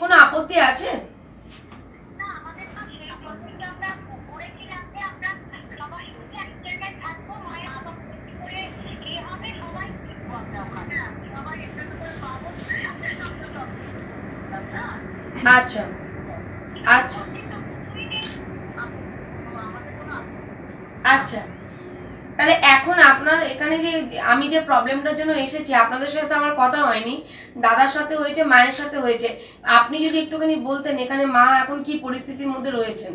কোনো আপত্তি আছে? আচ্ছা আচ্ছা আচ্ছা, তাহলে এখন আপনার এখানে যে আমি যে প্রবলেমটার জন্য এসেছি, আপনাদের সাথে আমার কথা হয়নি, দাদার সাথে হয়েছে, মায়ের সাথে হয়েছে। আপনি যদি একটুখানি বলতেন এখানে মা এখন কি পরিস্থিতির মধ্যে রয়েছেন?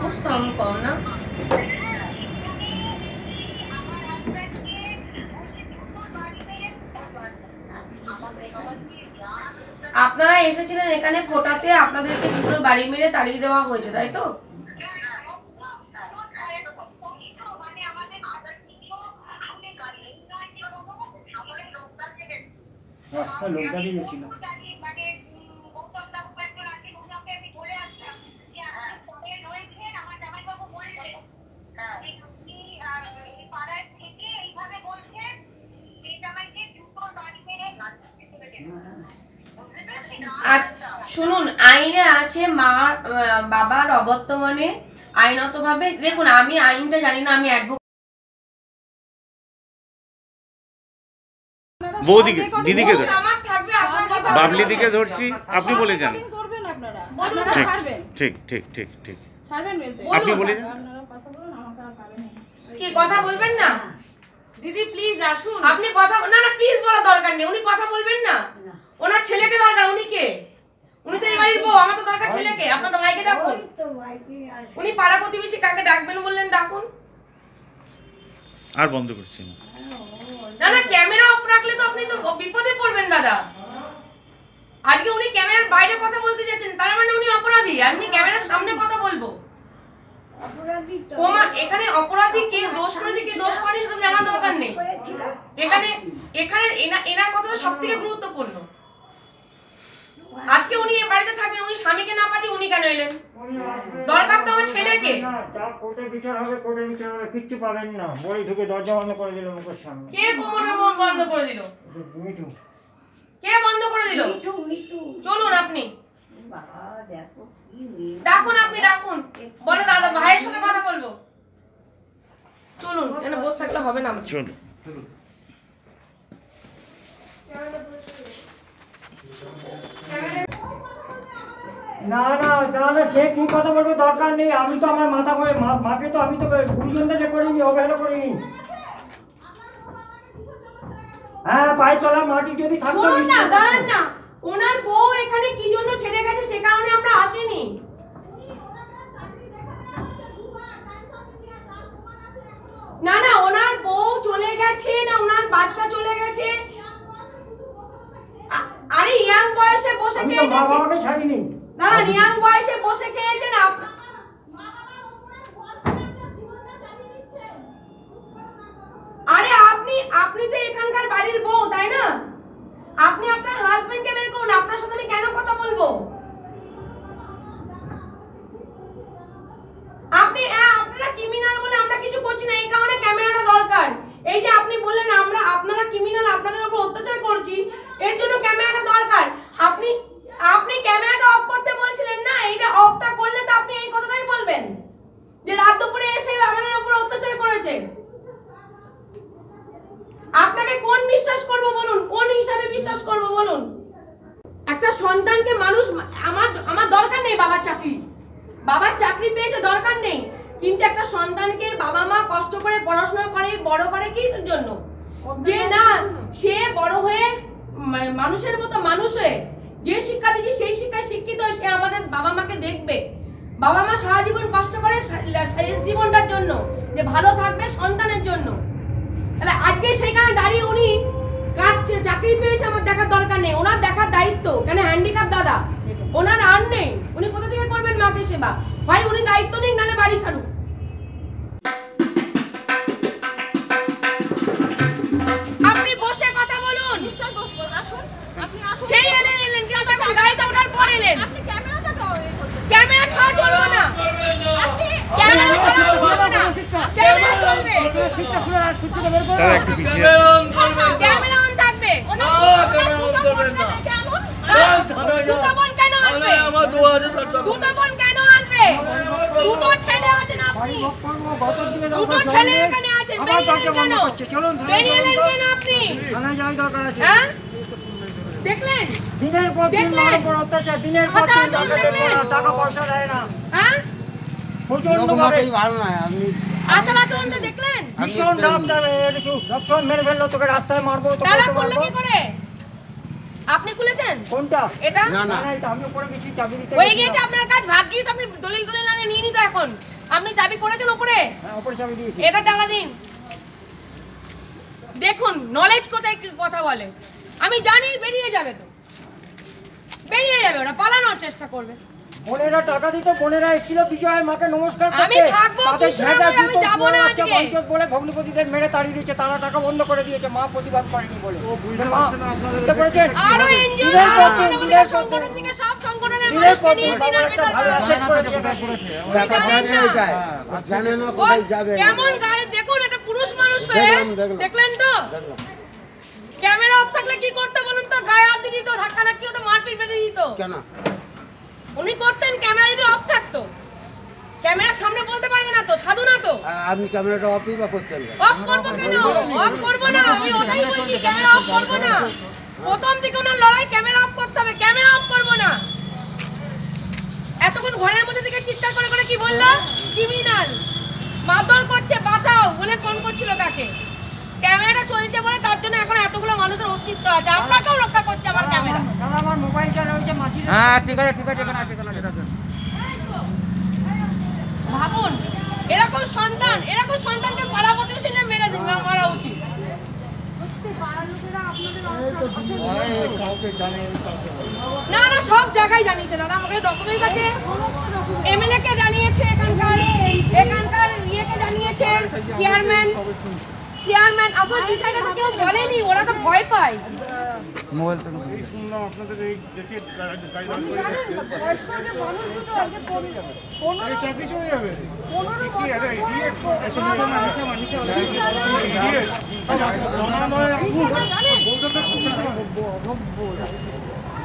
খুব সাউন্ড কম না? আপনারা এসেছিলেন এখানে ফোটাতে, আপনাদেরকে জুতোর বাড়ি মেরে তাড়িয়ে দেওয়া হয়েছে, তাই তো? শুনুন, আইনে আছে মা বাবার অবর্তমানে আইনত ভাবে, দেখুন আমি আইনটা জানি না, আমি বৌদিকে দিদিকে বাবলি দিকে ধরছি, আপনি বলে যান। ঠিক ঠিক ঠিক ঠিক আপনি বলে যান। কি কথা বলবেন না দিদি প্লিজ আসুন। আপনি কথা না না প্লিজ বলা দরকার নেই, উনি কথা বলবেন না, ওনার ছেলেকে দরকার। উনি কে? উনি তো এই বাড়ির বউ, আমার তো দরকার ছেলেকে। আপনার তো ভাইকে ডাকুন, উনি পাড়া প্রতিবেশী কাকে ডাকবেন বললেন ডাকুন। আর বন্ধ করছি না। না না ক্যামেরা অফ রাখলে তো আপনি তো বিপদে পড়বেন দাদা। আজকে উনি ক্যামেরার বাইরে কথা বলতে যাচ্ছেন, তার মানে উনি অপরাধী। আমি ক্যামেরার সামনে কথা বলবো। এখানে অপরাধী কে, দোষ করেছে কে দোষ করেনি সেটা জানার দরকার নেই। এখানে এখানে এনার কথাটা সব থেকে গুরুত্বপূর্ণ। আজকে উনি এই বাড়িতে থাকবেন, উনি স্বামীকে না পাঠিয়ে উনি কেন এলেন? দরকার তো আমার ছেলেকে। কোর্টে বিচার হবে, কোর্টে বিচার হবে, কিচ্ছু পাবেন না। বড়ি ঢুকে দরজা বন্ধ করে দিল মুখের সামনে। কে কোমরের বন্ধ করে দিল? মিঠু। কে বন্ধ করে দিল? চলুন আপনি ডাকুন, আপনি ডাকুন, বলে দাদা ভাইয়ের সাথে কথা বলবো। চলুন, এখানে বসে থাকলে হবে না। চলুন না না না, সে কি কথা বলবে দরকার নেই। আমি তো আমার মাথা করে মাকে তো আমি তো গুরুজনদের করিনি, অবহেলা করিনি। হ্যাঁ, পায়ে চলা মাটি যদি থাকতো। শুনুন না, দাঁড়ান না, ওনার বউ এখানে কি জন্য ছেড়ে গেছে সে কারণে আমরা আসিনি। না না, ওনার বউ চলে গেছে না ওনার বাচ্চা চলে গেছে? আরে ইয়াং বয়সে বসে খেয়েছে। আমি তো বাবাকে ছাড়িনি। না না, ইয়াং বয়সে বসে খেয়েছেন আরে আপনি তো এখানকার বাড়ির বউ, তাই না? আপনি আপনার হাজবেন্ডকে বের করুন, আপনার সাথে আমি কেন কথা বলবো? আপনারা ক্রিমিনাল বলে আমরা কিছু করছি না, এই কারণে ক্যামেরাটা দরকার। এই যে আপনি বললেন আপনারা ক্রিমিনাল, আপনাদের উপর অত্যাচার করছি, এর জন্য ক্যামেরাটা দরকার। আপনি ক্যামেরাটা অফ করতে বলছিলেন না, এইটা অফটা করলে তো আপনি এই কথাটাই বলবেন যে রাত দুপুরে এসে আমাদের উপর অত্যাচার করেছে। আপনাকে কোন বিশ্বাস করব বলুন, কোন হিসাবে বিশ্বাস করব বলুন? একটা সন্তানকে মানুষ, আমার দরকার নেই বাবার চাকরি পেয়েছে, দরকার নেই, কিন্তু একটা সন্তানকে বাবা মা কষ্ট করে পড়াশোনা করে বড় করে কিসের জন্য? যে না সে বড় হয়ে মানুষের মতো মানুষ হয়ে যে শিক্ষা দিচ্ছি সেই শিক্ষায় শিক্ষিত হয়ে সে আমাদের বাবা মাকে দেখবে। বাবা মা সারা জীবন কষ্ট করে শেষ জীবনটার জন্য যে ভালো থাকবে সন্তানের জন্য। তাহলে আজকে সেখানে দাঁড়িয়ে উনি চাকরি পেয়েছে, আমার দেখার দরকার নেই, ওনার দেখার দায়িত্ব। কেন হ্যান্ডিক্যাপ দাদা, ওনার আর নেই, উনি কোথা থেকে করবেন মাকে সেবা? ভাই উনি দায়িত্ব নেই, নালে বাড়ি ছাড়ুন। আপনি বসে কথা বলুন। সেই এলেন কিন্তু তখন গাড়িতে ওঠার পর এলেন। ক্যামেরা ছাড়া ক্যামেরা চলবে, সুইচটা খুলে রাখ, সুইচটা বের করো। দাদা একটু পিছিয়ে ক্যামেরা অন থাকবে। দুটো বোন কেন আসবে? দুটো বোন কেন আসবে? দুটো ছেলে আছেন আপনি, দুটো ছেলে এখানে আছেন, বেরিয়ে এলেন কেন? বেরিয়ে এলেন কেন আপনি? থানায় যাওয়ার দরকার আছে। হ্যাঁ দেখলেন? দিনের পর দিন দেখলেন? মারার পর অত্যাচার, দিনের পর দিন আচরণ দেখলেন? টাকা পয়সা দেয় না, হ্যাঁ প্রচন্ড ভাবে আচরণটা দেখলেন? ভীষণ দাম দেবে, রক্ষণ মেরে ফেললো, তোকে রাস্তায় মারবো, তোকে তালা তো খুললো মারবো। কি করে? আপনি খুলেছেন কোনটা? এটা? না, এটা আমি উপরে গেছি, চাবি দিতে হয়ে গেছিলাম। গেছে আপনার কাজ, ভাগ্যিস আপনি দলিল টলিল আনে নিয়ে নিত এখন। আপনি চাবি করেছেন উপরে, হ্যাঁ, উপরে চাবি দিয়েছি। এটা তালা দিন। দেখুন নলেজ কোথায় কি কথা বলে। আমি জানি বেরিয়ে যাবে, তো বেরিয়ে যাবে, ওরা পালানোর চেষ্টা করবে। বোনেরা টাকা দিত, বোনেরা এসেছিল বিজয়ের মাকে নমস্কার করতে। আমি থাকবো, তাদের কৃষ্ণনগরে ঝেঁটা আমি জুতো যাবো না শুয়ে আছে, আজকে। বঞ্চক বলে ভগ্নিপতিদের মেরে তাড়িয়ে দিয়েছে, তারা টাকা বন্ধ করে দিয়েছে, মা প্রতিবাদ করেনি বলে। মা, বুঝতে পেরেছেন? আরো এনজিও দিনের পর দিন, দিনের পর দিন, সংগঠন থেকে সব সংগঠনের দিনের মানুষকে পর নিয়ে দিন সিনার বাবা একটা ভিতর ভালো করা asset করে দিয়েছে। জানে না ও কোথায় যাবে। কেমন গায়ে দেখুন, একটা পুরুষ মানুষ হয়ে দেখলেন তো? ক্যামেরা অফ থাকলে কি করতে বলুন তো? গায়ে হাত দিয়ে দিত, ধাক্কা ধাক্কি হতো, মারপিট বেঁধে দিত। কেন? উনি করতেন ক্যামেরা যদি অফ থাকতো। ক্যামেরার সামনে বলতে পারবে না তো, সাধু না তো। আপনি ক্যামেরাটা অফই বা করছেন কেন? অফ করবো কেন? অফ করবো না, আমি ওটাই বলছি, ক্যামেরা অফ করবো না। প্রথম থেকে ওনার লড়াই, ক্যামেরা অফ করতে হবে, ক্যামেরা অফ করবো না। এতক্ষণ ঘরের মধ্যে থেকে চিৎকার করে করে কি বললো? ক্রিমিনাল, মারধর করছে, বাঁচাও বলে ফোন করছিল তাকে। ক্যামেরাটা চলছে বলে তার জন্য এখন এতগুলো মানুষের অস্তিত্ব আছে। আপনাকেও রক্ষা করছে আমার ক্যামেরা। দাদা আমার মোবাইলটা রয়েছে মাছির। হ্যাঁ ঠিক আছে এখানে আছে এখানে আছে। ভাবুন, এরকম সন্তানকে পাড়া প্রতিবেশীরা মেরে দিবে, মারা উচিত। না না, সব জায়গায় জানিয়েছে দাদা, আমাকে ডকুমেন্টস আছে। এমএলএ কে জানিয়েছে, এখানকার ইয়েকে জানিয়েছে, চেয়ারম্যান। আসল বিষয়টা তো কেউ বলেনি, ওরা তো ভয় পায়। শুনলাম আপনাদের এই দেখে চাকরি চলে যাবে।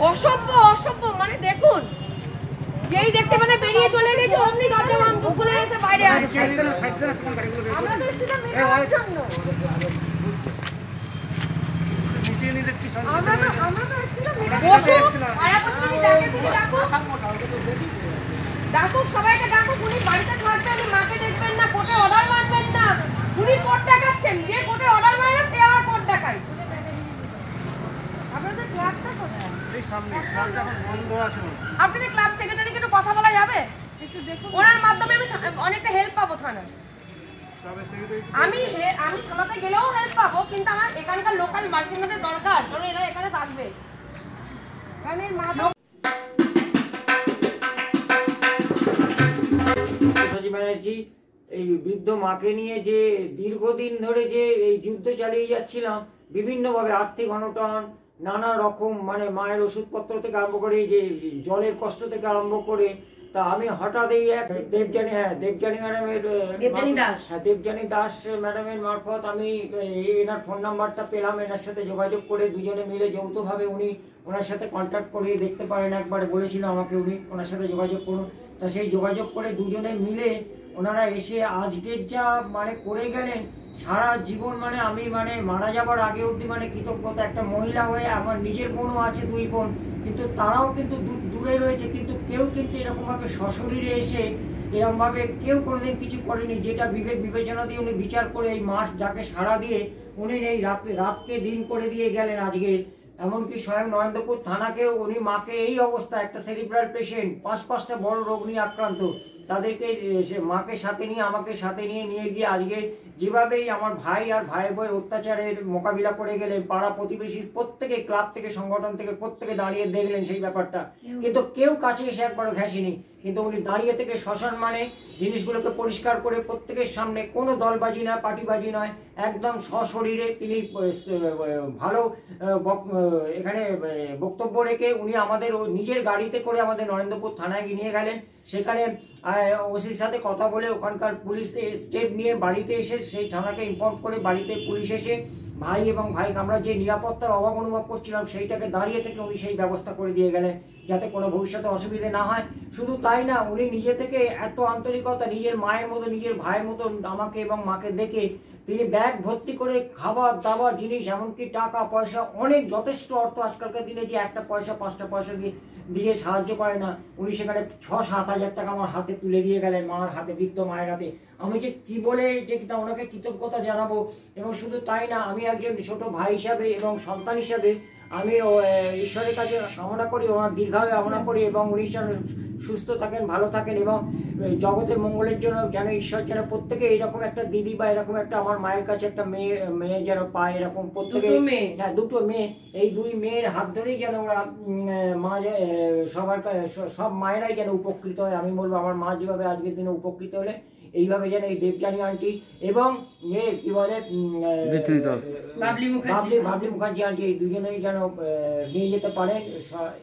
অসভ্য মানে দেখুন, যেই দেখতে মানে বেরিয়ে চলে গেছে অমনি দরজা বন্ধ খুলে এসে বাইরে আসছে। আমরা তো এসেছিলাম মেয়ের জন্য। ডাকুক, সবাইকে ডাকুক, উনি বাড়িতে থাকবেন, মাকে দেখবেন না, কোর্টে অর্ডার মানবেন না। উনি কোর্ট দেখাচ্ছেন, যে কোর্টে অর্ডার মানে না সে আবার কোর্ট দেখায়। আপনাদের ক্লাবটা কোথায়? আপনাদের ক্লাব সেক্রেটারিকে একটু কথা বলা যাবে? ওনার মাধ্যমে আমি অনেকটা হেল্প পাবো থানায়। আমি থানাতে গেলেও হেল্প পাবো, কিন্তু আমার এখানকার লোকাল বাসিন্দাদের দরকার, কারণ এরা এখানে থাকবে। ব্যানার্জি এই বৃদ্ধ মাকে নিয়ে যে দীর্ঘদিন ধরে যে এই যুদ্ধ চালিয়ে যাচ্ছিলাম, বিভিন্নভাবে আর্থিক অনটন, নানা রকম মানে মায়ের ওষুধপত্র থেকে আরম্ভ করে, যে জলের কষ্ট থেকে আরম্ভ করে, তা আমি হঠাৎ এই এক দেবযানী ম্যাডামের দেবযানী দাস ম্যাডামের মারফত আমি এনার ফোন নাম্বারটা পেলাম। এনার সাথে যোগাযোগ করে দুজনে মিলে যৌথভাবে উনি ওনার সাথে কন্ট্যাক্ট করিয়ে দেখতে পারেন, একবারে বলেছিল আমাকে উনি ওনার সাথে যোগাযোগ করুন। তা সেই যোগাযোগ করে দুজনে মিলে ওনারা এসে আজকের যা মানে করে গেলেন, সারা জীবন মানে আমি মানে মারা যাবার আগে অবধি মানে কৃতজ্ঞতা। একটা মহিলা হয়ে আমার নিজের বোনও আছে, 2 বোন, কিন্তু তারাও কিন্তু দূরে রয়েছে, কিন্তু কেউ কিন্তু এরকমভাবে সশরীরে এসে এরকমভাবে কেউ কোনোদিন কিছু করেনি, যেটা বিবেক বিবেচনা দিয়ে উনি বিচার করে এই মাস যাকে সাড়া দিয়ে উনি এই রাতকে দিন করে দিয়ে গেলেন আজকে। এমনকি স্বয়ং নরেন্দ্রপুর থানাকেও উনি মাকে এই অবস্থা, একটা সেরিব্রাল পেশেন্ট, 5টা বড় রোগ নিয়ে আক্রান্ত, তাদেরকে মাকে সাথে নিয়ে আমাকে সাথে নিয়ে গিয়ে আজকে যেভাবেই আমার ভাই আর ভাই বইয়ের অত্যাচারের মোকাবিলা করে গেলেন, পাড়া প্রতিবেশী প্রত্যেকে, ক্লাব থেকে সংগঠন থেকে প্রত্যেকে দাঁড়িয়ে দেখলেন সেই ব্যাপারটা, কিন্তু কেউ কাছে এসে একবারও ঘেঁষেনি। কিন্তু উনি দাঁড়িয়ে থেকে শ্মশান মানে জিনিসগুলোকে পরিষ্কার করে প্রত্যেকের সামনে, কোনো দলবাজি নয়, পার্টিবাজি নয়, একদম সশরীরে তিনি ভালো এখানে বক্তব্য রেখে উনি আমাদের নিজের গাড়িতে করে আমাদের নরেন্দ্রপুর থানায় নিয়ে গেলেন। সেখানে ওসির সাথে কথা বলে ওখানকার পুলিশ স্টেপ নিয়ে বাড়িতে এসে সেই থানাকে ইনফর্ম করে বাড়িতে পুলিশ এসে ভাই এবং ভাই আমরা যে নিরাপত্তার অভাব অনুভব করছিলাম সেইটাকে দাঁড়িয়ে থেকে উনি সেই ব্যবস্থা করে দিয়ে গেলেন যাতে কোনো ভবিষ্যতে অসুবিধে না হয়। শুধু তাই না, উনি নিজে থেকে এত আন্তরিকতা, নিজের মায়ের মতো নিজের ভাইয়ের মতো আমাকে এবং মাকে দেখে তিনি ব্যাগ ভর্তি করে খাবার দাবার জিনিস এমনকি টাকা পয়সা অনেক যথেষ্ট অর্থ, আজকালকার দিনে যে একটা পয়সা 5টা পয়সা দিয়ে সাহায্য করে না, উনি সেখানে 6-7 হাজার টাকা আমার হাতে তুলে দিয়ে গেলেন, মার হাতে, বৃদ্ধ মায়ের হাতে। আমি যে কি বলে যে ওনাকে কৃতজ্ঞতা জানাবো। এবং শুধু তাই না, আমি একজন ছোট ভাই হিসাবে এবং সন্তান হিসাবে আমি ঈশ্বরের কাছে কামনা করি, ওনার দীর্ঘায়ু কামনা করি এবং উনি যেন সুস্থ থাকেন, ভালো থাকেন এবং জগতের মঙ্গলের জন্য যেন ঈশ্বর যেন প্রত্যেকে এইরকম একটা দিদি বা এরকম একটা আমার মায়ের কাছে একটা মেয়ে যেন পায়, এরকম প্রত্যেকে, হ্যাঁ 2টো মেয়ে, এই 2 মেয়ের হাত ধরেই যেন ওরা মা সব মায়েরাই যেন উপকৃত হয়। আমি বলবো আমার মা যেভাবে আজকের দিনে উপকৃত হলে এইভাবে যেন এই দেবযানী আন্টি এবং কি বলে বাবলি মুখার্জি আন্টি এই দুজনেই যেন নিয়ে যেতে পারেন,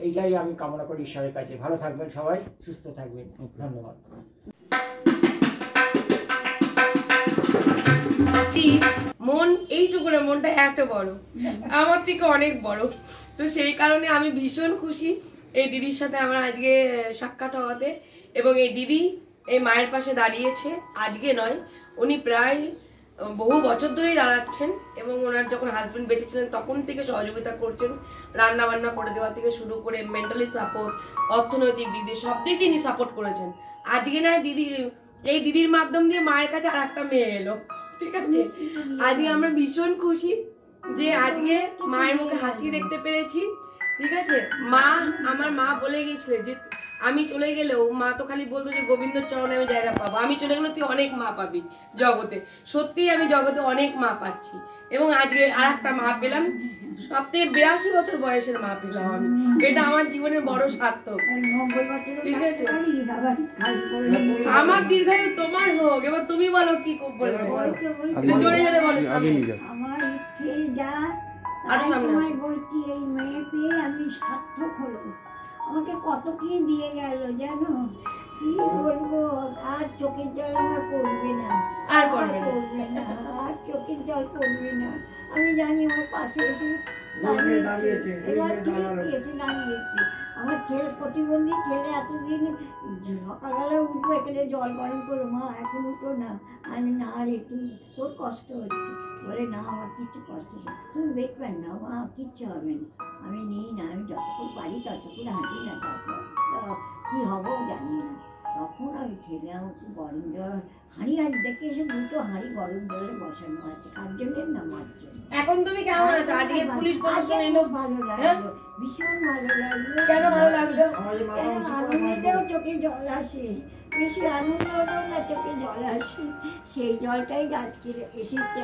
এইটাই আমি কামনা করি ঈশ্বরের কাছে। ভালো থাকবেন সবাই, সুস্থ থাকবেন, ধন্যবাদ। মন এইটুকু না, মনটা এত বড়, আমার থেকে অনেক বড়। তো সেই কারণে আমি ভীষণ খুশি এই দিদির সাথে আমার আজকে সাক্ষাৎ হওয়াতে। এবং এই দিদি এই মায়ের পাশে দাঁড়িয়েছে, আজকে নয়, উনি প্রায় বহু বছর ধরেই দাঁড়াচ্ছেন এবং ওনার যখন হাজবেন্ড বেঁচে ছিলেন তখন থেকে সহযোগিতা করছেন, রান্না বান্না করে দেওয়া থেকে শুরু করে মেন্টালি সাপোর্ট, অর্থনৈতিক দিক দিয়ে সব দিক তিনি সাপোর্ট করেছেন। আজকে না দিদি, এই দিদির মাধ্যম দিয়ে মায়ের কাছে আর একটা মেয়ে এলো, ঠিক আছে। আজকে আমরা ভীষণ খুশি যে আজকে মায়ের মুখে হাসি দেখতে পেরেছি, ঠিক আছে। আমার মা বলে গেছিল যে আমি চলে গেলেও মা তো খালি বলতো যে গোবিন্দর চরণে আমি জায়গা পাবো, আমি চলে গেলে তুই অনেক মা পাবি জগতে। সত্যি আমি জগতে অনেক মা পাচ্ছি এবং আজকে আর একটা মা পেলাম, সবথেকে 82 বছর বয়সের মা পেলাম আমি, এটা আমার জীবনের বড় সার্থক, ঠিক আছে। আমার দীর্ঘায়ু তোমার হোক। এবার তুমি বলো কি বলবে, জোরে জোরে বলো। আমার ইচ্ছে যা তোমায় বলছি, এই মেয়ে পেয়ে আমি সার্থক হলো। আমাকে কত কি দিয়ে গেল জানো, কি বলবো, আর চোখের জল আমার পড়বে না, আর পড়বে না, আর চোখের জল পড়বে না। আমি জানি আমার পাশে এসে দাঁড়িয়েছে, এবার ঠিক এসে দাঁড়িয়েছে। আমার ছেলে, প্রতিবন্ধী ছেলে, এতদিন সকালবেলা উঠবো এখানে জল গরম করো, মা এখন উঠো না, আমি না রে তুই, তোর কষ্ট হচ্ছে। বলে না আমার কিচ্ছু কষ্ট হচ্ছে, তুমি বেড প্যান নাও মা, কিচ্ছু হবে না। আমি নিই না, আমি যতক্ষণ পারি ততক্ষণ হাঁটি না, তারপর কী হবো জানি না। তখন আমি ছেলে আমাকে গরম জল হাঁড়ি দেখে এসে 2টো হাঁড়ি গরম জলে বসানো আছে, কার জন্যের না মার জন্য। এখন তুমি কেমন আছো? আজকে পুলিশ প্রশাসন এলো, ভালো লাগলো, ভীষণ ভালো লাগলো। কেন ভালো লাগলো? কেন আনন্দেও চোখে জল আসে, বেশি আনন্দ হলেও না চোখে জল আসে। সেই জলটাই আজকে এসেছে,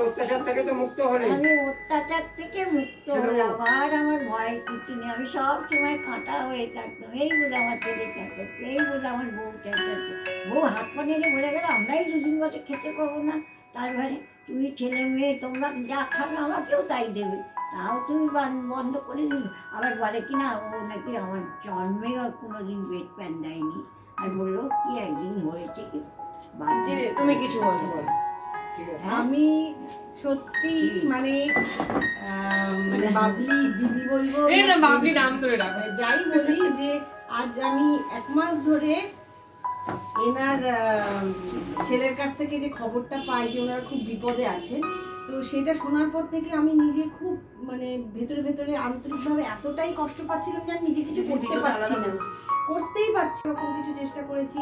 অত্যাচার থেকে তো মুক্ত হলে, আমি অত্যাচার থেকে মুক্ত হলাম, আর আমার ভয়ের কিছু নেই। আমি সব সময় কাঁটা হয়ে থাকতাম, এই বলে আমার ছেলে চেঁচাচ্ছে, এই বলে আমার বউ চেঁচাচ্ছে। বউ হাত পা নেড়ে বলে গেল আমরাই 2 বছর খেতে পাবো না, তার মানে তুমি ছেলে মেয়ে তোমরা যা খাবে আমাকেও তাই দেবে, তাও তুমি বন্ধ করে দিল। আবার বলে কিনা ও নাকি আমার জন্মে কোনোদিন বেড প্যান দেয়নি, আর বললো কি একদিন হয়েছে কি। তুমি কিছু বলছো? আমি সত্যি মানে বাবলি দিদি বলবো, বাবলি নাম ধরে রাখো, যাই বলি, যে আজ আমি 1 মাস ধরে এনার ছেলের কাছ থেকে যে খবরটা পাই যে ওনারা খুব বিপদে আছে, তো সেটা শোনার পর থেকে আমি নিজে খুব মানে ভেতরে ভেতরে আন্তরিকভাবে এতটাই কষ্ট পাচ্ছিলাম যে আমি নিজে কিছু করতেই পারছি না। এরকম কিছু চেষ্টা করেছি,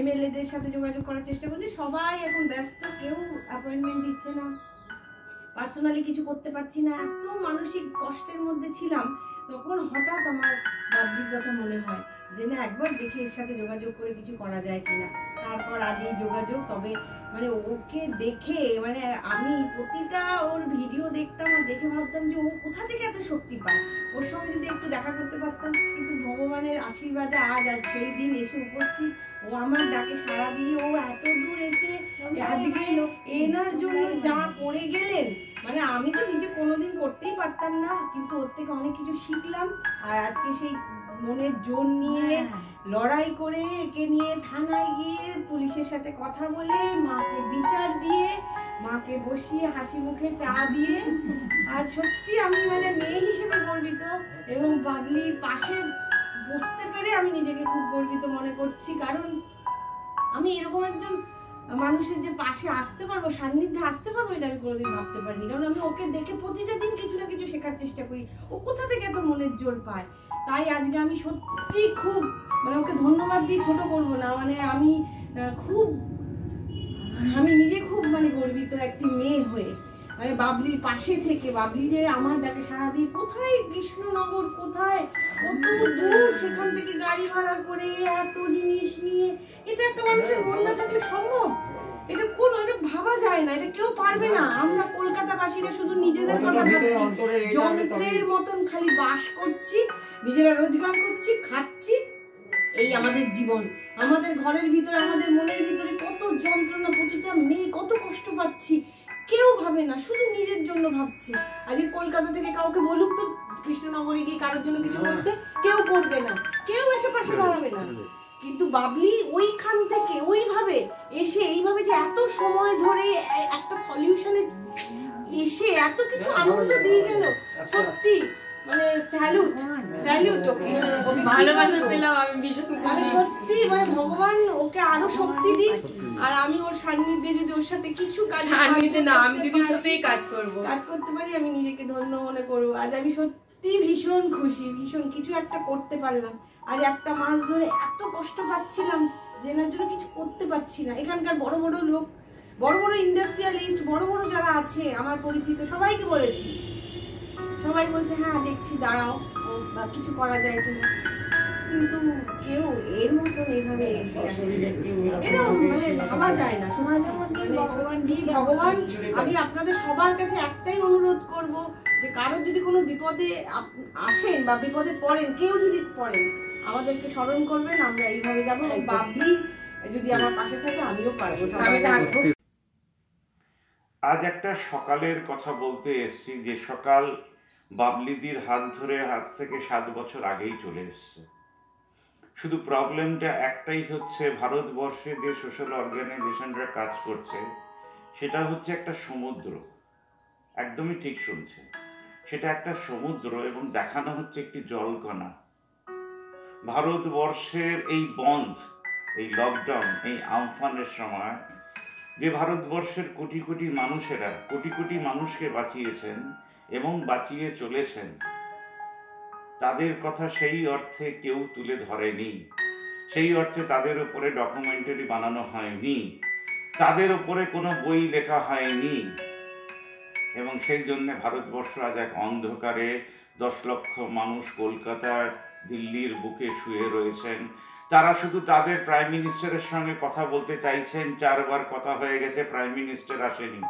MLA-দের সাথে যোগাযোগ করার চেষ্টা করেছি, সবাই এখন ব্যস্ত, কেউ অ্যাপয়েন্টমেন্ট দিচ্ছে না, পার্সোনালি কিছু করতে পারছি না, এত মানসিক কষ্টের মধ্যে ছিলাম। তখন হঠাৎ আমার বাবলির কথা মনে হয় যে না, একবার দেখে এর সাথে যোগাযোগ করে কিছু করা যায় কিনা। তারপর আজ এই যোগাযোগ। তবে মানে ওকে দেখে মানে আমি প্রতিটা ওর ভিডিও দেখতাম আর দেখে ভাবতাম যে ও কোথা থেকে এত শক্তি পায়, ওর সঙ্গে যদি একটু দেখা করতে পারতাম। কিন্তু ভগবানের আশীর্বাদে আজ সেই দিন এসে উপস্থিত, ও আমার ডাকে সাড়া দিয়ে ও এত দূর এসে আজকে এনার জন্য যা করে গেলেন, মানে আমি তো নিজে কোনোদিন করতেই পারতাম না, কিন্তু ওর থেকে অনেক কিছু শিখলাম। আর আজকে সেই মনের জোর নিয়ে লড়াই করে একে নিয়ে থানায় গিয়ে পুলিশের সাথে কথা বলে মাকে বিচার দিয়ে মাকে বসিয়ে হাসি মুখে চা দিয়ে, আর সত্যি আমি মানে মেয়ে হিসেবে গর্বিত এবং বাবলি পাশে বসতে পেরে আমি নিজেকে খুব গর্বিত মনে করছি। কারণ আমি এরকম একজন মানুষের যে পাশে আসতে পারবো, সান্নিধ্যে আসতে পারবো, এটা আমি কোনোদিন ভাবতে পারিনি। কারণ আমি ওকে দেখে প্রতিটা দিন কিছু না কিছু শেখার চেষ্টা করি, ও কোথা থেকে এত মনের জোর পায়। তাই আজকে আমি সত্যি খুব মানে ওকে ধন্যবাদ দিয়ে ছোট করব না, মানে আমি নিজে খুব মানে গর্বিত একটি মেয়ে হয়ে, মানে বাবলির পাশে থেকে। বাবলি যে আমার ডাকে সারা দিয়ে কোথায় কৃষ্ণনগর, কোথায় কত দূর, সেখান থেকে গাড়ি ভাড়া করে এত জিনিস নিয়ে, এটা একটা মানুষের মন না থাকলে সম্ভব? এটা ভাবা যায় না, এটা কেউ পারবে না। আমরা কলকাতাবাসীরা শুধু নিজেদের কথা ভাবছি, যন্ত্রের মতন খালি বাস করছি, নিজেরা রোজগার করছি, খাচ্ছি, এই আমাদের জীবন। আমাদের ঘরের ভিতরে, আমাদের মনের ভিতরে কত যন্ত্রণা, প্রতিটা মেয়ে কত কষ্ট পাচ্ছি, কেউ ভাবে না, শুধু নিজের জন্য ভাবছি। আজকে কলকাতা থেকে কাউকে বলুক তো কৃষ্ণনগরে গিয়ে কারোর জন্য কিছু করতে, কেউ করবে না, কেউ এসে পাশে দাঁড়াবে না। কিন্তু বাবলি ওইখান থেকে ওইভাবে এসে, এইভাবে যে এত সময় ধরে একটা সলিউশনে এসে এত কিছু আনন্দ দিয়ে গেল, সত্যি মানে স্যালিউট ওকে। ভালোবাসা পেলাম আমি, ভীষণ খুশি। সত্যি মানে ভগবান ওকে আরো শক্তি দিক, আর আমি ওর সান্নিধ্যে যদি ওর সাথে কিছু কাজ আমি দিদির সাথেই কাজ করতে পারি, আমি নিজেকে ধন্য মনে করবো। আজ আমি সত্যি ভীষণ খুশি, ভীষণ কিছু একটা করতে পারলাম। আজ একটা মাস ধরে এত কষ্ট পাচ্ছিলাম যে এনার জন্য কিছু করতে পারছি না। এখানকার বড় বড় লোক, বড় বড় ইন্ডাস্ট্রিয়ালিস্ট, বড় বড় যারা আছে আমার পরিচিত, সবাইকে বলেছি, সবাই বলছে হ্যাঁ দেখছি, দাঁড়াও বা কিছু করা যায় কিনা, কিন্তু কেউ এর মতন এইভাবে এটা মানে ভাবা যায় না। ভগবান, আমি আপনাদের সবার কাছে একটাই অনুরোধ করব যে কারোর যদি কোনো বিপদে আসেন বা বিপদে পড়েন, কেউ যদি পড়েন, আমাদেরকে স্মরণ করবেন, আমরা এইভাবে যাবো। বাবলি যদি আমার পাশে থাকে আমিও পারবো, আমি থাকবো। আজ একটা সকালের কথা বলতে এসেছি, যে সকাল বাবলিদির হাত ধরে হাত থেকে 7 বছর আগেই চলে এসছে। শুধু প্রবলেমটা একটাই হচ্ছে, ভারতবর্ষে যে সোশ্যাল অর্গানাইজেশনরা কাজ করছে সেটা হচ্ছে একটা সমুদ্র। একদমই ঠিক শুনছে, সেটা একটা সমুদ্র এবং দেখানো হচ্ছে একটি জলকণা। ভারতবর্ষের এই বন্ধ, এই লকডাউন, এই আমফানের সময় যে ভারতবর্ষের কোটি কোটি মানুষেরা কোটি কোটি মানুষকে বাঁচিয়েছেন এবং বাঁচিয়ে চলেছেন, তাদের কথা সেই অর্থে কেউ তুলে ধরেনি, সেই অর্থে তাদের উপরে ডকুমেন্টারি বানানো হয়নি, তাদের উপরে কোনো বই লেখা হয়নি, এবং সেই জন্য ভারতবর্ষ আজ এক অন্ধকারে 10 লক্ষ মানুষ কলকাতার, দিল্লির বুকে শুয়ে রয়েছেন। তারা শুধু তাদের প্রাইম মিনিস্টারের সঙ্গে কথা বলতে চাইছেন, 4 বার কথা হয়ে গেছে, প্রাইম মিনিস্টার আসেনি।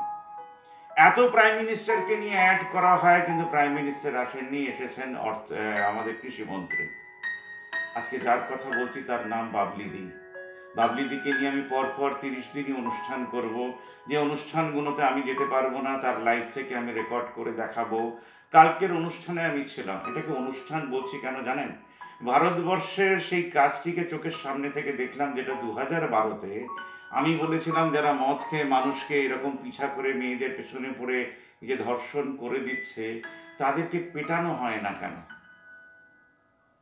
এত প্রাইম মিনিস্টারকে নিয়ে অ্যাড করা হয়, কিন্তু প্রাইম মিনিস্টার আসেননি, এসেছেন আমাদের কৃষিমন্ত্রী। আজকে যার কথা বলছি তার নাম বাবলিদি। বাবলিদিকে নিয়ে আমি পরপর 30 দিনই অনুষ্ঠান করব, যে অনুষ্ঠানগুলোতে আমি যেতে পারবো না তার লাইভ থেকে আমি রেকর্ড করে দেখাবো। কালকের অনুষ্ঠানে আমি ছিলাম। এটাকে অনুষ্ঠান বলছি কেন জানেন? ভারতবর্ষের সেই কাজটিকে চোখের সামনে থেকে দেখলাম, যেটা 2012-তে আমি বলেছিলাম যারা মদ খেয়ে মানুষকে এরকম পিছা করে মেয়েদের পেছনে পড়ে যে ধর্ষণ করে দিচ্ছে, তাদেরকে পেটানো হয় না কেন?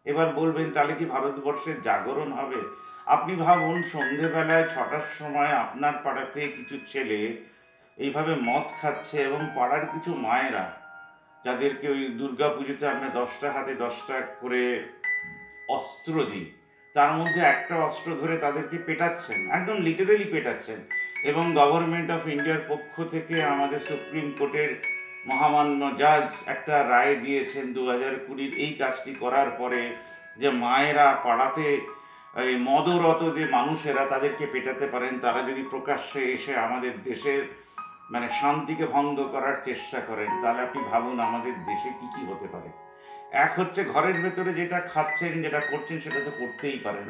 এবার বলবেন তাহলে কি ভারতবর্ষের জাগরণ হবে? আপনি ভাবুন, সন্ধেবেলায় 6টার সময় আপনার পাড়াতে কিছু ছেলে এইভাবে মদ খাচ্ছে, এবং পাড়ার কিছু মায়েরা যাদেরকে ওই দুর্গা পুজোতে আমরা 10টা হাতে 10টা করে অস্ত্র দিই, তার মধ্যে একটা অস্ত্র ধরে তাদেরকে পেটাচ্ছেন, একদম লিটারেলি পেটাচ্ছেন। এবং গভর্নমেন্ট অফ ইন্ডিয়ার পক্ষ থেকে আমাদের সুপ্রিম কোর্টের মহামান্য জাজ একটা রায় দিয়েছেন 2020 এই কাজটি করার পরে, যে মায়েরা পাড়াতে এই মদরত যে মানুষেরা তাদেরকে পেটাতে পারেন, তারা যদি প্রকাশ্যে এসে আমাদের দেশের মানে শান্তিকে ভঙ্গ করার চেষ্টা করেন, তাহলে আপনি ভাবুন আমাদের দেশে কি কি হতে পারে। এক হচ্ছে ঘরের ভেতরে যেটা খাচ্ছেন, যেটা করছেন সেটা তো করতেই পারেন।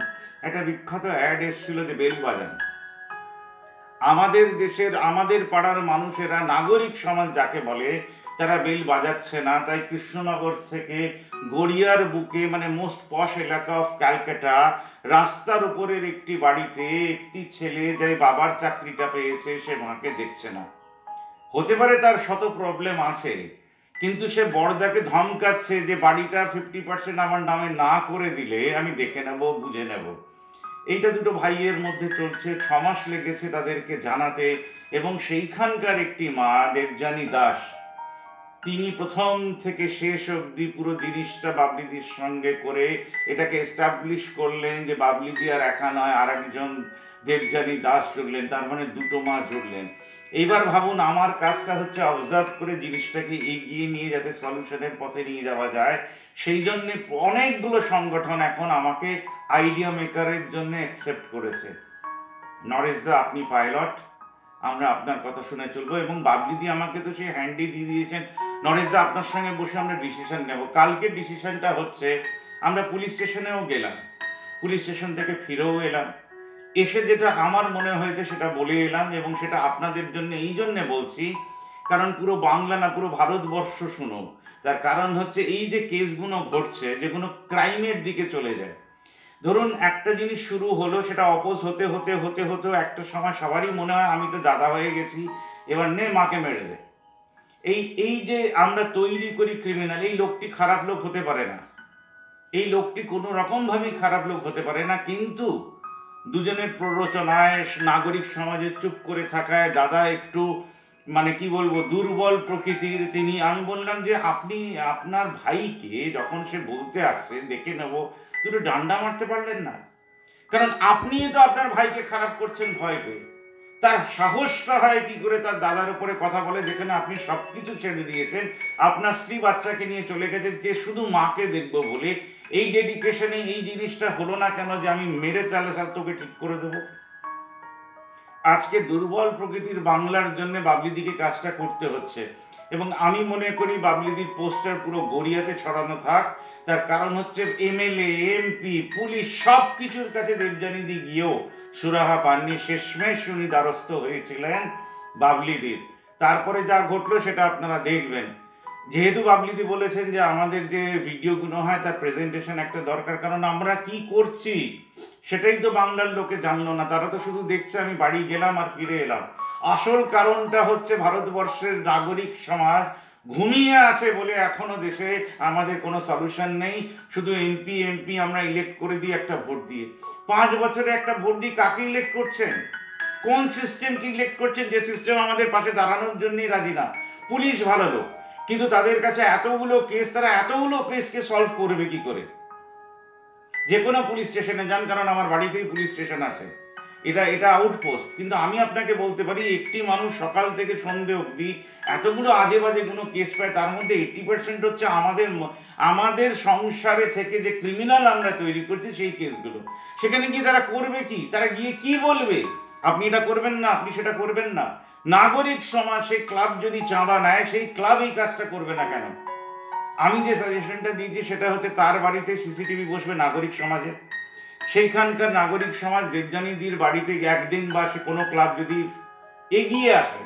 একটা বিখ্যাত অ্যাড এসেছিল যে বেল বাজান। আমাদের দেশের, আমাদের পাড়ার মানুষেরা, নাগরিক সমাজ যাকে বলে, তারা বেল বাজাচ্ছে না। তাই কৃষ্ণনগর থেকে গড়িয়ার বুকে, মানে মোস্ট পশ এলাকা অফ ক্যালকাটা, রাস্তার উপরের একটি বাড়িতে একটি ছেলে যে বাবার চাকরিটা পেয়েছে সে মাকে দেখছে না। হতে পারে তার শত প্রবলেম আছে, কিন্তু সে বড়দাকে ধমকাচ্ছে যে বাড়িটা 50% আমার নামে না করে দিলে আমি দেখে নেব, বুঝে নেব। এইটা দুটো ভাইয়ের মধ্যে চলছে। 6 মাস লেগেছে তাদেরকে জানাতে, এবং সেইখানকার একটি মা দেবযানী দাস, তিনি প্রথম থেকে শেষ অবধি পুরো জিনিসটা বাবলিদির সঙ্গে করে এটাকে এস্টাবলিশ করলেন যে বাবলিদি আর একা নয়, আর একজন দেবযানী দাস জুড়লেন, তার মানে দুটো মা জুড়লেন। এইবার ভাবুন, আমার কাজটা হচ্ছে অবজার্ভ করে জিনিসটাকে এগিয়ে নিয়ে যাতে সলিউশনের পথে নিয়ে যাওয়া যায়। সেই জন্য অনেকগুলো সংগঠন এখন আমাকে আইডিয়া মেকারের জন্য অ্যাকসেপ্ট করেছে। নরেশদা, আপনি পাইলট, আমরা আপনার কথা শুনে চলবো। এবং বাবলিদি আমাকে তো সেই হ্যান্ডি দিয়ে দিয়েছেন, নরেশদা আপনার সঙ্গে বসে আমরা ডিসিশন নেব। কালকে ডিসিশনটা হচ্ছে, আমরা পুলিশ স্টেশনেও গেলাম, পুলিশ স্টেশন থেকে ফিরেও এলাম, এসে যেটা আমার মনে হয়েছে সেটা বলে এলাম। এবং সেটা আপনাদের জন্য এই জন্যে বলছি, কারণ পুরো বাংলা না পুরো ভারতবর্ষ শুনো। তার কারণ হচ্ছে এই যে কেসগুলো ঘটছে, যেগুলো ক্রাইমের দিকে চলে যায়। ধরুন একটা জিনিস শুরু হলো, সেটা অপোজ হতে হতে হতে হতে একটা সময় সবারই মনে হয় আমি তো দাদা হয়ে গেছি, এবার নে মাকে মেরে দে। এই যে আমরা তৈরি করি ক্রিমিনাল, এই লোকটি খারাপ লোক হতে পারে না, এই লোকটি কোনো রকম ভাবেই খারাপ লোক হতে পারে না, কিন্তু দুজনের প্ররোচনায়, নাগরিক সমাজে চুপ করে থাকায়, দাদা একটু মানে কি বলবো দুর্বল প্রকৃতির তিনি। আমি বললাম যে আপনি আপনার ভাইকে যখন সে বলতে আসছে দেখে নেব, দুটো ডান্ডা মারতে পারলেন না? কারণ আপনি তো আপনার ভাইকে খারাপ করছেন ভয় পেয়ে। তার সাহসটা হয় কি করে তার দাদার উপরে কথা বলে, যেখানে আপনি সবকিছু ছেড়ে দিয়েছেন, আপনার স্ত্রী বাচ্চাকে নিয়ে চলে গেছেন যে শুধু মাকে দেখবো বলে। এই ডেডিকেশনে এই জিনিসটা হলো না কেন যে আমি মেরে চালে তোকে ঠিক করে দেবো? আজকে দুর্বল প্রকৃতির বাংলার জন্য বাবলিদিকে কাজটা করতে হচ্ছে। এবং আমি মনে করি বাবলিদির পোস্টার পুরো গড়িয়াতে ছড়ানো থাক। তার কারণ হচ্ছে এমএলএ, এমপি, পুলিশ সব কিছুর কাছে দেবযানীদি গিয়েও সুরাহা পাননি। শেষমেশ উনি দ্বারস্থ হয়েছিলেন বাবলিদির। তারপরে যা ঘটলো সেটা আপনারা দেখবেন। যেহেতু বাবলিদি বলেছেন যে আমাদের যে ভিডিওগুলো হয় তার প্রেজেন্টেশন একটা দরকার, কারণ আমরা কি করছি সেটাই তো বাংলার লোকে জানলো না। তারা তো শুধু দেখছে আমি বাড়ি গেলাম আর ফিরে এলাম। আসল কারণটা হচ্ছে ভারতবর্ষের নাগরিক সমাজ ঘুমিয়ে আছে বলে এখনো দেশে আমাদের কোনো সলিউশন নেই। শুধু এমপি আমরা ইলেক্ট করে দিই একটা ভোট দিয়ে। 5 বছরে একটা ভোট দিয়ে কাকে ইলেক্ট করছেন? কোন সিস্টেমকে ইলেক্ট করছেন? যে সিস্টেম আমাদের পাশে দাঁড়ানোর জন্যই রাজি না। পুলিশ ভালো লোক, কিন্তু তাদের কাছে এতগুলো কেস, তারা এতগুলো কেসকে সলভ করবে কি করে? যে কোনো পুলিশ স্টেশনে যান, কারণ আমার বাড়িতেই পুলিশ স্টেশন আছে, এটা আউটপোস্ট। কিন্তু আমি আপনাকে বলতে পারি একটি মানুষ সকাল থেকে সন্ধে অবধি এতগুলো আজে বাজে কোনো কেস পায়, তার মধ্যে 80% হচ্ছে আমাদের সংসারে থেকে যে ক্রিমিনাল আমরা তৈরি করছি সেই কেসগুলো। সেখানে গিয়ে তারা করবে কি? তারা গিয়ে কি বলবে? আপনি এটা করবেন না, আপনি সেটা করবেন না। নাগরিক সমাজ, সেই ক্লাব যদি চাঁদা নেয়, সেই ক্লাব এই কাজটা করবে না কেন? আমি যে সাজেশনটা দিয়েছি সেটা হচ্ছে তার বাড়িতে সিসিটিভি বসবে নাগরিক সমাজে। সেইখানকার নাগরিক সমাজ দেবযানীদির বাড়িতে একদিন বা সে কোনো ক্লাব যদি এগিয়ে আসে,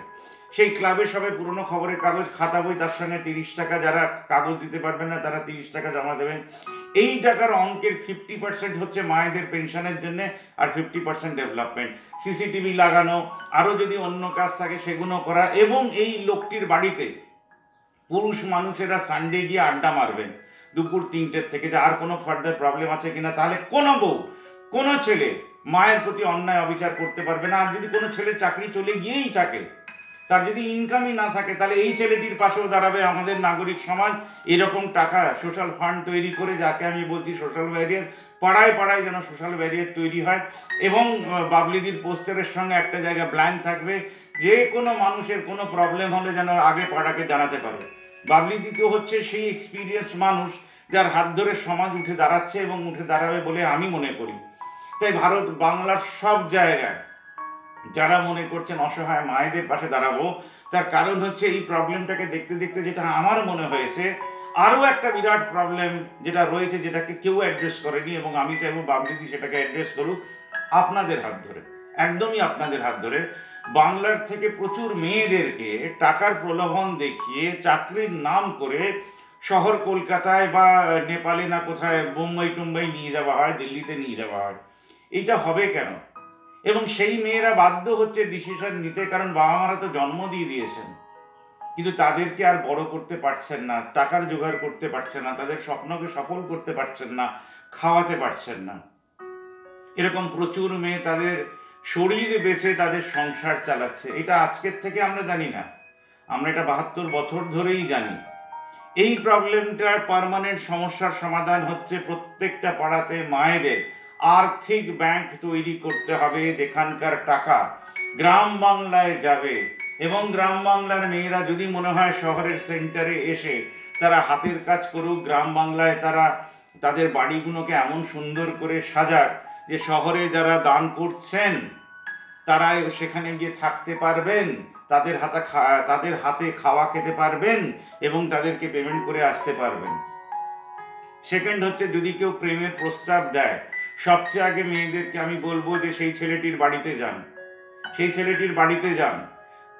সেই ক্লাবের সবাই পুরনো খবরের কাগজ, খাতা বই, তার সঙ্গে 30 টাকা, যারা কাগজ দিতে পারবেন না তারা 30 টাকা জমা দেবেন। এই টাকার অঙ্কের 50% হচ্ছে মায়েদের পেনশনের জন্য, আর 50% ডেভেলপমেন্ট। সিসিটিভি লাগানো, আরও যদি অন্য কাজ থাকে সেগুলো করা। এবং এই লোকটির বাড়িতে পুরুষ মানুষেরা সানডে গিয়ে আড্ডা মারবেন দুপুর 3টের থেকে, যে আর কোনো ফার্দার প্রবলেম আছে কিনা। তাহলে কোনো বউ, কোনো ছেলে মায়ের প্রতি অন্যায় অবিচার করতে পারবে না। আর যদি কোনো ছেলে চাকরি চলে গিয়েই থাকে, তার যদি ইনকামই না থাকে, তাহলে এই ছেলেটির পাশেও দাঁড়াবে আমাদের নাগরিক সমাজ। এরকম টাকা সোশ্যাল ফান্ড তৈরি করে, যাকে আমি বলছি সোশ্যাল ব্যারিয়ার, পাড়ায় পাড়ায় যেন সোশ্যাল ব্যারিয়ার তৈরি হয়। এবং বাবলিদির পোস্টারের সঙ্গে একটা জায়গা ব্ল্যাঙ্ক থাকবে, যে কোনো মানুষের কোনো প্রবলেম হলে যেন আগে পাড়াকে জানাতে পারে। বাবলিদি তো হচ্ছে সেই এক্সপিরিয়েন্স মানুষ যার হাত ধরে সমাজ উঠে দাঁড়াচ্ছে এবং উঠে দাঁড়াবে বলে আমি মনে করি। তাই ভারত বাংলার সব জায়গায় যারা মনে করছেন অসহায় মায়েদের পাশে দাঁড়াবো, তার কারণ হচ্ছে এই প্রবলেমটাকে দেখতে দেখতে যেটা আমার মনে হয়েছে, আরও একটা বিরাট প্রবলেম যেটা রয়েছে, যেটাকে কেউ অ্যাড্রেস করেনি, এবং আমি চাইবো বাবলিদি সেটাকে অ্যাড্রেস করুক আপনাদের হাত ধরে, একদমই আপনাদের হাত ধরে। বাংলার থেকে প্রচুর মেয়েদেরকে টাকার প্রলোভন দেখিয়ে চাকরির নাম করে শহর কলকাতায় বা নেপালে না কোথায় বোম্বাই টুম্বাই নিয়ে যাওয়া হয়, দিল্লিতে নিয়ে যাওয়া হয়। এইটা হবে কেন? এবং সেই মেয়েরা বাধ্য হচ্ছে ডিসিশন নিতে, কারণ বাবা মারা তো জন্ম দিয়ে দিয়েছেন, কিন্তু তাদেরকে আর বড় করতে পারছেন না, টাকার জোগাড় করতে পারছেন না, তাদের স্বপ্নকে সফল করতে পারছেন না, খাওয়াতে পারছেন না। এরকম প্রচুর মেয়ে তাদের শরীর বেচে তাদের সংসার চালাচ্ছে। এটা আজকের থেকে আমরা জানি না, আমরা এটা 72 বছর ধরেই জানি। এই প্রবলেমটার পার্মানেন্ট সমস্যার সমাধান হচ্ছে প্রত্যেকটা পাড়াতে মায়েদের আর্থিক ব্যাংক তৈরি করতে হবে, যেখানকার টাকা গ্রাম বাংলায় যাবে। এবং গ্রাম বাংলার মেয়েরা যদি মনে হয় শহরের সেন্টারে এসে তারা হাতের কাজ করুক, গ্রাম বাংলায় তারা তাদের বাড়িগুলোকে এমন সুন্দর করে সাজাক যে শহরে যারা দান করছেন তারা সেখানে গিয়ে থাকতে পারবেন, তাদের হাতে খাওয়া খেতে পারবেন এবং তাদেরকে পেমেন্ট করে আসতে পারবেন। সেকেন্ড হচ্ছে, যদি কেউ প্রেমের প্রস্তাব দেয়, সবচেয়ে আগে মেয়েদেরকে আমি বলবো যে সেই ছেলেটির বাড়িতে যান, সেই ছেলেটির বাড়িতে যান,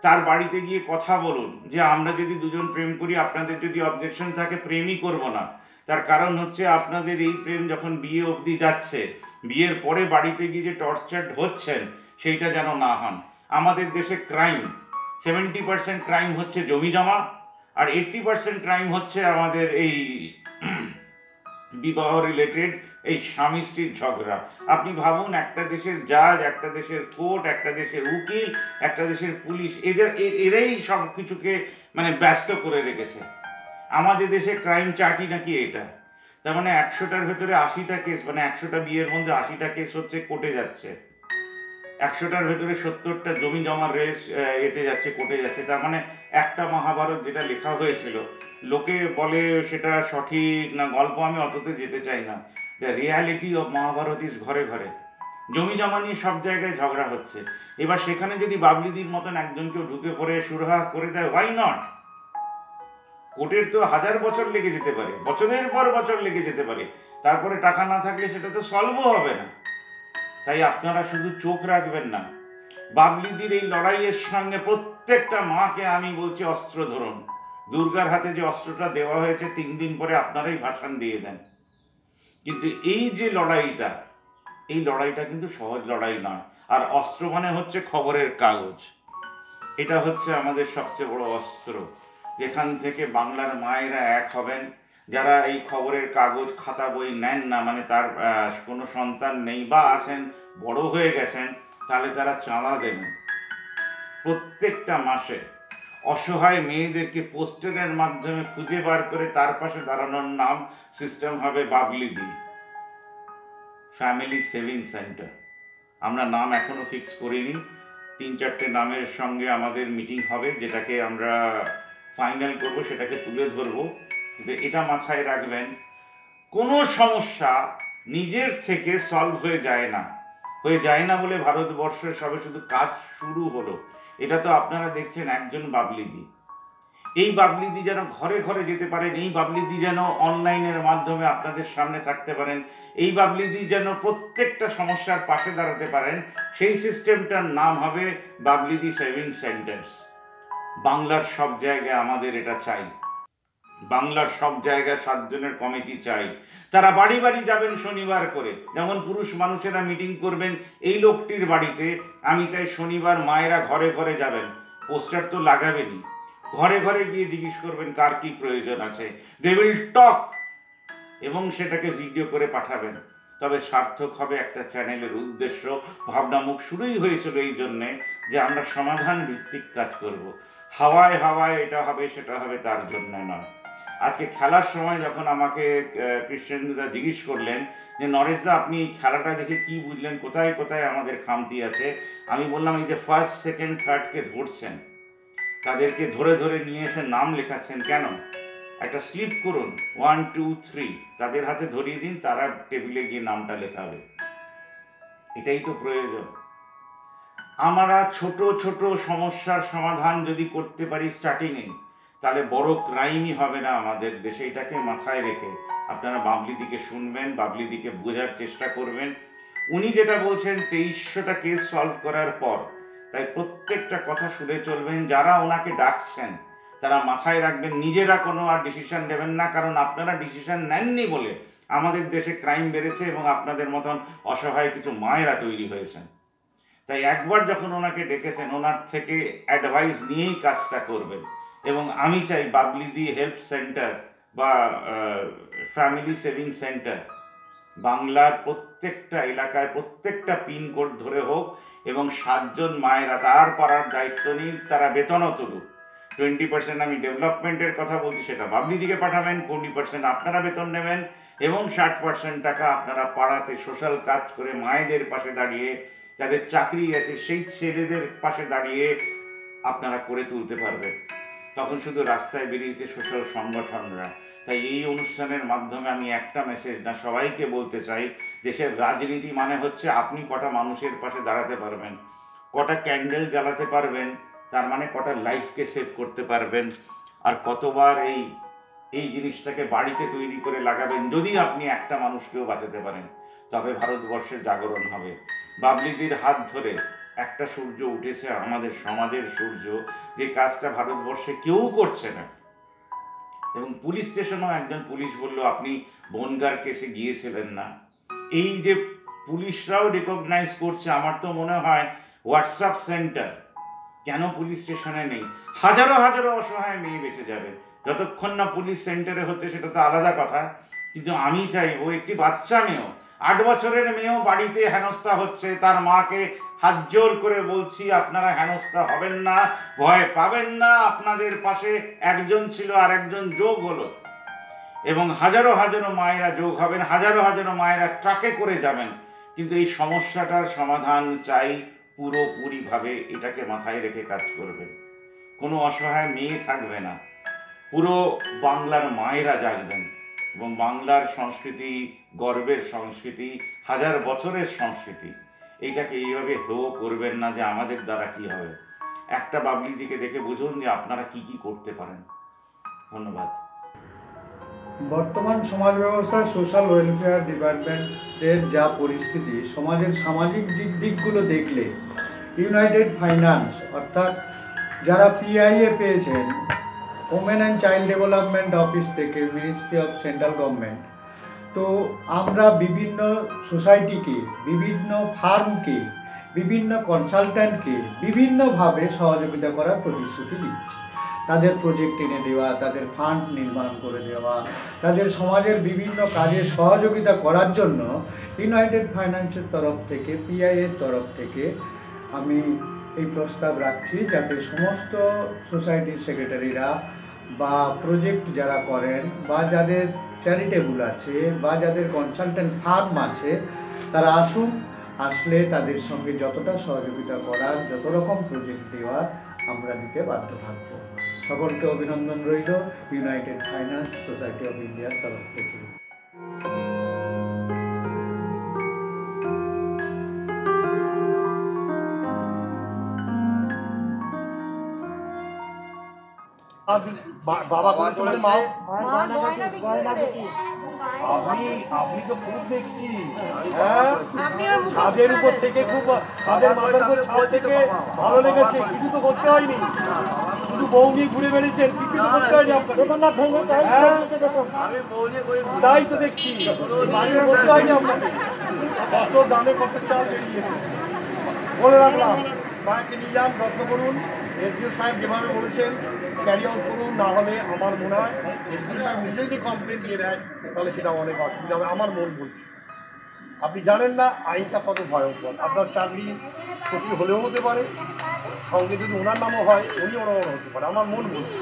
তার বাড়িতে গিয়ে কথা বলুন যে আমরা যদি দুজন প্রেম করি, আপনাদের যদি অবজেকশন থাকে প্রেমই করব না। তার কারণ হচ্ছে আপনাদের এই প্রেম যখন বিয়ে অবধি যাচ্ছে, বিয়ের পরে বাড়িতে গিয়ে যে টর্চার্ড হচ্ছেন সেইটা যেন না হন। আমাদের দেশে ক্রাইম 70% ক্রাইম হচ্ছে জমি জমা, আর 80% ক্রাইম হচ্ছে আমাদের এই বিবাহ রিলেটেড এই স্বামী স্ত্রীর ঝগড়া। আপনি ভাবুন, একটা দেশের জাজ, একটা দেশের কোর্ট, একটা দেশের উকিল, একটা দেশের পুলিশ, এরাই সব কিছুকে মানে ব্যস্ত করে রেখেছে। আমাদের দেশে ক্রাইম চার্টই নাকি এটা। তার মানে 100টার ভেতরে 80টা কেস, মানে 100টা বিয়ের মধ্যে 80টা কেস হচ্ছে কোর্টে যাচ্ছে, 100টার ভেতরে 70টা জমি জমার রেস এতে যাচ্ছে, কোর্টে যাচ্ছে। তার মানে একটা মহাভারত যেটা লেখা হয়েছিল, লোকে বলে সেটা সঠিক না গল্প, আমি অততে যেতে চাই না। The reality of Mahabharat is ঘরে ঘরে জমি জমা নিয়ে সব জায়গায় ঝগড়া হচ্ছে। এবার সেখানে যদি বাবলিদির মতন একজনকেও ঢুকে পড়ে সুরাহা করে দেয়, হোয়াই নট? কোর্টের তো 1000 বছর লেগে যেতে পারে, বছরের পর বছর লেগে যেতে পারে, তারপরে টাকা না থাকলে সেটা তো সলভও হবে না। তাই আপনারা শুধু চোখ রাখবেন না, বাবলিদির এই লড়াইয়ের সঙ্গে প্রত্যেকটা মাকে আমি বলছি অস্ত্র ধরুন। দুর্গার হাতে যে অস্ত্রটা দেওয়া হয়েছে 3 দিন পরে আপনারাই ভাষণ দিয়ে দেন। কিন্তু এই যে লড়াইটা, এই লড়াইটা কিন্তু সহজ লড়াই নয়। আর অস্ত্র মানে হচ্ছে খবরের কাগজ, এটা হচ্ছে আমাদের সবচেয়ে বড় অস্ত্র, যেখান থেকে বাংলার মায়েরা এক হবেন। যারা এই খবরের কাগজ খাতা বই নেন না, মানে তার কোনো সন্তান নেই বা আছেন বড় হয়ে গেছেন, তাহলে তারা চাঁদা দেবেন প্রত্যেকটা মাসে। অসহায় মেয়েদেরকে পোস্টারের মাধ্যমে খুঁজে বার করে তার পাশে দাঁড়ানোর নাম সিস্টেম হবে বাবলিদি ফ্যামিলি সেভিং সেন্টার। আমরা নাম এখনো ফিক্স করিনি, 3-4টে নামের সঙ্গে আমাদের মিটিং হবে, যেটাকে আমরা ফাইনাল করব, সেটাকে তুলে ধরবো। কিন্তু এটা মাথায় রাখবেন, কোনো সমস্যা নিজের থেকে সলভ হয়ে যায় না বলে ভারতবর্ষের সবে শুধু কাজ শুরু হলো। এটা তো আপনারা দেখছেন একজন বাবলিদি। এই বাবলিদি যেন ঘরে ঘরে যেতে পারেন, এই বাবলিদি যেন অনলাইনের মাধ্যমে আপনাদের সামনে থাকতে পারেন, এই বাবলিদি যেন প্রত্যেকটা সমস্যার পাশে দাঁড়াতে পারেন, সেই সিস্টেমটার নাম হবে বাবলিদি সেভিং সেন্টার্স। বাংলার সব জায়গায় আমাদের এটা চাই, বাংলার সব জায়গায় 7 জনের কমিটি চাই। তারা বাড়ি বাড়ি যাবেন শনিবার করে, যেমন পুরুষ মানুষেরা মিটিং করবেন এই লোকটির বাড়িতে, আমি চাই শনিবার মায়েরা ঘরে ঘরে যাবেন। পোস্টার তো লাগাবেনই, ঘরে ঘরে গিয়ে জিজ্ঞেস করবেন কার কি প্রয়োজন আছে, দে উইল টক, এবং সেটাকে ভিডিও করে পাঠাবেন। তবে সার্থক হবে একটা চ্যানেলের উদ্দেশ্য। ভাবনামুখ শুরুই হয়েছিল এই জন্যে যে আমরা সমাধান ভিত্তিক কাজ করব, হাওয়ায় হাওয়ায় এটা হবে সেটা হবে তার জন্য নয়। আজকে খেলার সময় যখন আমাকে কৃষ্ণেন্দুদা জিজ্ঞেস করলেন যে নরেশদা আপনি এই খেলাটা দেখে কি বুঝলেন, কোথায় কোথায় আমাদের খামতি আছে, আমি বললাম এই যে ফার্স্ট সেকেন্ড থার্ডকে ধরছেন, তাদেরকে ধরে ধরে নিয়ে এসে নাম লেখাচ্ছেন কেন? একটা স্লিপ করুন 1 2 3, তাদের হাতে ধরিয়ে দিন, তারা টেবিলে গিয়ে নামটা লেখাবে। এটাই তো প্রয়োজন। আমরা ছোট ছোট সমস্যার সমাধান যদি করতে পারি স্টার্টিংয়ে, তাহলে বড় ক্রাইমই হবে না আমাদের দেশে। এটাকে মাথায় রেখে আপনারা বাবলিদিকে শুনবেন, বাবলিদিকে বোঝার চেষ্টা করবেন। উনি যেটা বলছেন 2300টা কেস সলভ করার পর, তাই প্রত্যেকটা কথা শুনে চলবেন। যারা ওনাকে ডাকছেন তারা মাথায় রাখবেন নিজেরা কোনো আর ডিসিশন নেবেন না, কারণ আপনারা ডিসিশন নেননি বলে আমাদের দেশে ক্রাইম বেড়েছে এবং আপনাদের মতন অসহায় কিছু মায়েরা তৈরি হয়েছেন। তাই একবার যখন ওনাকে ডেকেছেন, ওনার থেকে অ্যাডভাইস নিয়েই কাজটা করবেন। এবং আমি চাই বাবলিদি হেল্প সেন্টার বা ফ্যামিলি সেভিং সেন্টার বাংলার প্রত্যেকটা এলাকায় প্রত্যেকটা পিনকোড ধরে হোক, এবং 7 জন মায়েরা তার পাড়ার দায়িত্ব নিন, তারা বেতনও তুলুক। 20% আমি ডেভেলপমেন্টের কথা বলছি, সেটা বাবলিদিকে পাঠাবেন, 20% আপনারা বেতন নেবেন, এবং 60% টাকা আপনারা পাড়াতে সোশ্যাল কাজ করে মায়েদের পাশে দাঁড়িয়ে, যাদের চাকরি আছে সেই ছেলেদের পাশে দাঁড়িয়ে আপনারা করে তুলতে পারবেন। তখন শুধু রাস্তায় বেরিয়েছে সোশ্যাল সংগঠনরা। তাই এই অনুষ্ঠানের মাধ্যমে আমি একটা মেসেজ না সবাইকে বলতে চাই, দেশের রাজনীতি মানে হচ্ছে আপনি কটা মানুষের পাশে দাঁড়াতে পারবেন, কটা ক্যান্ডেল জ্বালাতে পারবেন, তার মানে কটা লাইফকে সেভ করতে পারবেন, আর কতবার এই জিনিসটাকে বাড়িতে তৈরি করে লাগাবেন। যদি আপনি একটা মানুষকেও বাঁচাতে পারেন, তবে ভারতবর্ষের জাগরণ হবে। বাবলিদির হাত ধরে একটা সূর্য উঠেছে, আমাদের সমাজের সূর্য, যে কাজটা ভারতবর্ষে কেউ করছে না। এবং পুলিশ স্টেশনেও একজন পুলিশ বলল, আপনি বনগার কেসে গিয়েছিলেন না। এই যে পুলিশরাও রিকগনাইজ করছে, আমার তো মনে হয় হোয়াটসঅ্যাপ সেন্টার কেন পুলিশ স্টেশনে নেই? হাজারো হাজারো অসহায় মেয়ে বেঁচে যাবে। যতক্ষণ না পুলিশ সেন্টারে হচ্ছে সেটা তো আলাদা কথা, কিন্তু আমি চাইবো একটি বাচ্চা মেয়েও, 8 বছরের মেয়েও বাড়িতে হেনস্থা হচ্ছে, তার মাকে হাত জোর করে বলছি আপনারা হেনস্থা হবেন না, ভয় পাবেন না, আপনাদের পাশে একজন ছিল আর একজন যোগ হলো, এবং হাজারো হাজারো মায়েরা যোগ হবেন, হাজারো হাজারো মায়েরা ট্রাকে করে যাবেন। কিন্তু এই সমস্যাটার সমাধান চাই পুরোপুরিভাবে, এটাকে মাথায় রেখে কাজ করবেন। কোনো অসহায় মেয়ে থাকবে না, পুরো বাংলার মায়েরা জাগবেন, এবং বাংলার সংস্কৃতি গর্বের সংস্কৃতি, 1000 বছরের সংস্কৃতি, এইটাকে এইভাবে হেয় করবেন না যে আমাদের দ্বারা কি হবে। একটা বাবলিদিকে দেখে বুঝুন যে আপনারা কি কি করতে পারেন। ধন্যবাদ। বর্তমান সমাজ ব্যবস্থায় সোশ্যাল ওয়েলফেয়ার ডিপার্টমেন্টের যা পরিস্থিতি, সমাজের সামাজিক দিকগুলো দেখলে ইউনাইটেড ফাইন্যান্স অর্থাৎ যারা পিআইএ পেয়েছেন, women and child development office থেকে, মিনিস্ট্রি অফ সেন্ট্রাল গভর্নমেন্ট, তো আমরা বিভিন্ন সোসাইটিকে, বিভিন্ন ফার্মকে, বিভিন্ন কনসালট্যান্টকে বিভিন্নভাবে সহযোগিতা করার প্রতিশ্রুতি দিচ্ছি। তাদের প্রজেক্ট এনে দেওয়া, তাদের ফান্ড নির্মাণ করে দেওয়া, তাদের সমাজের বিভিন্ন কাজে সহযোগিতা করার জন্য ইউনাইটেড ফাইন্যান্সের তরফ থেকে, পিআইএর তরফ থেকে আমি এই প্রস্তাব রাখছি, যাতে সমস্ত সোসাইটির সেক্রেটারিরা বা প্রজেক্ট যারা করেন, বা যাদের চ্যারিটেবল আছে, বা যাদের কনসালটেন্ট ফার্ম আছে, তারা আসুন। আসলে তাদের সঙ্গে যতটা সহযোগিতা করার, যত রকম প্রজেক্ট দেওয়ার আমরা দিতে বাধ্য থাকব। সকলকে অভিনন্দন রইল ইউনাইটেড ফাইন্যান্স সোসাইটি অফ ইন্ডিয়ার তরফ থেকে। বাবা করে চলে মা আপনি তো খুব দেখছি, হ্যাঁ, ছাদের উপর থেকে খুব, ছাদের মাথার উপর ছাদ থেকে ভালো লেগেছে, কিছু তো করতে হয়নি, শুধু বউ নিয়ে ঘুরে বেড়েছেন, কিছু তো করতে হয়নি আপনার, তাই তো দেখছি, বাড়িতে করতে হয়নি আপনাকে, কত দামে কত চাল বেরিয়েছে। বলে রাখলাম, মাকে নিয়ে যান, যত্ন করুন, এসডিও সাহেব যেভাবে বলেছেন ক্যারি আউট করুন, না হলে আমার মনে হয় এসডিও সাহেব নিজে যদি কমপ্লেন দিয়ে দেয় তাহলে সেটা অনেক অসুবিধা হবে, আমার মন বলছে। আপনি জানেন না আইনটা কত ভয়ঙ্কর, আপনার চাকরি ক্ষতি হলেও হতে পারে, সঙ্গে যদি ওনার নামও হয় উনি ওনারও হতে পারে, আমার মন বলছে।